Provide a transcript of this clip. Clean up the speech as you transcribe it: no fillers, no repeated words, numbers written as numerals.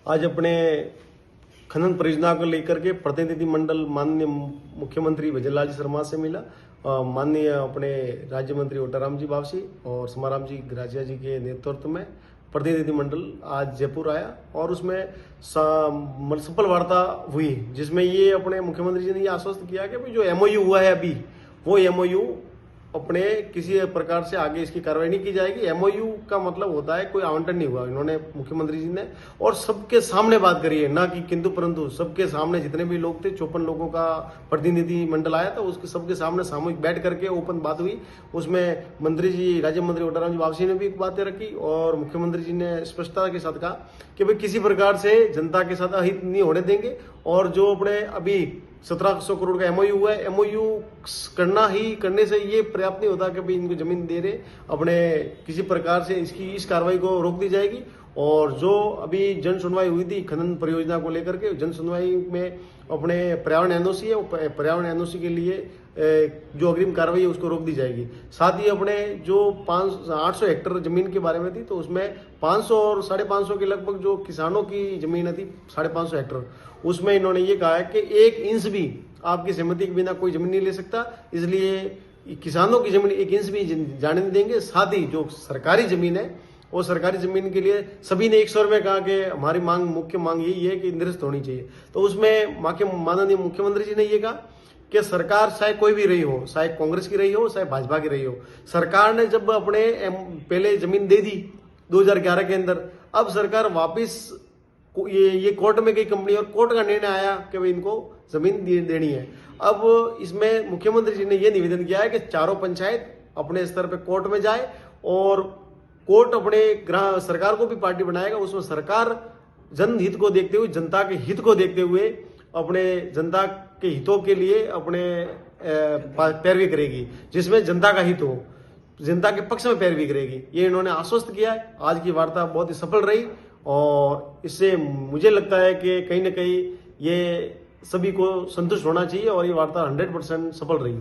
आज अपने खनन परियोजना को लेकर के प्रतिनिधिमंडल माननीय मुख्यमंत्री भजनलाल जी शर्मा से मिला। माननीय अपने राज्य मंत्री ओटाराम जी बावसी और समाराम जी गरासिया जी के नेतृत्व में प्रतिनिधिमंडल आज जयपुर आया और उसमें सफल वार्ता हुई, जिसमें ये अपने मुख्यमंत्री जी ने ये आश्वस्त किया कि जो एमओयू हुआ है अभी, वो एमओयू अपने किसी प्रकार से आगे इसकी कार्रवाई नहीं की जाएगी। एमओयू का मतलब होता है कोई आवंटन नहीं हुआ। इन्होंने मुख्यमंत्री जी ने और सबके सामने बात करी है, ना कि किंतु परंतु, सबके सामने जितने भी लोग थे, 54 लोगों का प्रतिनिधि मंडल आया था, उसके सबके सामने सामूहिक बैठ करके ओपन बात हुई। उसमें मंत्री जी, राज्य मंत्री ओटाराम जी बावसी ने भी बातें रखी और मुख्यमंत्री जी ने स्पष्टता के साथ कहा कि भाई किसी प्रकार से जनता के साथ अहित नहीं होने देंगे और जो अपने अभी 1700 करोड़ का एमओयू हुआ है, एमओयू करने से ये पर्याप्त नहीं होता कि भाई इनको जमीन दे रहे, अपने किसी प्रकार से इस कार्रवाई को रोक दी जाएगी। और जो अभी जन सुनवाई हुई थी खनन परियोजना को लेकर के, जन सुनवाई में अपने पर्यावरण एनओसी है, वो पर्यावरण एनओसी के लिए जो अग्रिम कार्रवाई है उसको रोक दी जाएगी। साथ ही अपने जो 800 हेक्टेयर जमीन के बारे में थी, तो उसमें 500 और 550 के लगभग जो किसानों की जमीन थी 550 हेक्टेयर, उसमें इन्होंने ये कहा है कि 1 इंच भी आपकी सहमति के बिना कोई जमीन नहीं ले सकता, इसलिए किसानों की जमीन 1 इंच भी जाने नहीं देंगे। साथ ही जो सरकारी जमीन है, वो सरकारी जमीन के लिए सभी ने एक स्वर में कहा कि हमारी मुख्य मांग यही है कि निरस्त होनी चाहिए। तो उसमें माननीय मुख्यमंत्री जी ने ये कहा कि सरकार चाहे कोई भी रही हो, चाहे कांग्रेस की रही हो, चाहे भाजपा की रही हो, सरकार ने जब अपने पहले जमीन दे दी 2011 के अंदर, अब सरकार वापिस ये कोर्ट में गई कंपनी और कोर्ट का निर्णय आया कि भाई इनको जमीन देनी है। अब इसमें मुख्यमंत्री जी ने यह निवेदन किया है कि चारों पंचायत अपने स्तर पे कोर्ट में जाए और कोर्ट अपने सरकार को भी पार्टी बनाएगा, उसमें सरकार जनहित को देखते हुए, जनता के हित को देखते हुए, अपने जनता के हितों के लिए अपने पैरवी करेगी, जिसमें जनता का हित हो, जनता के पक्ष में पैरवी करेगी। ये इन्होंने आश्वस्त किया है। आज की वार्ता बहुत ही सफल रही और इससे मुझे लगता है कि कहीं ना कहीं ये सभी को संतुष्ट होना चाहिए और ये वार्ता 100% सफल रही।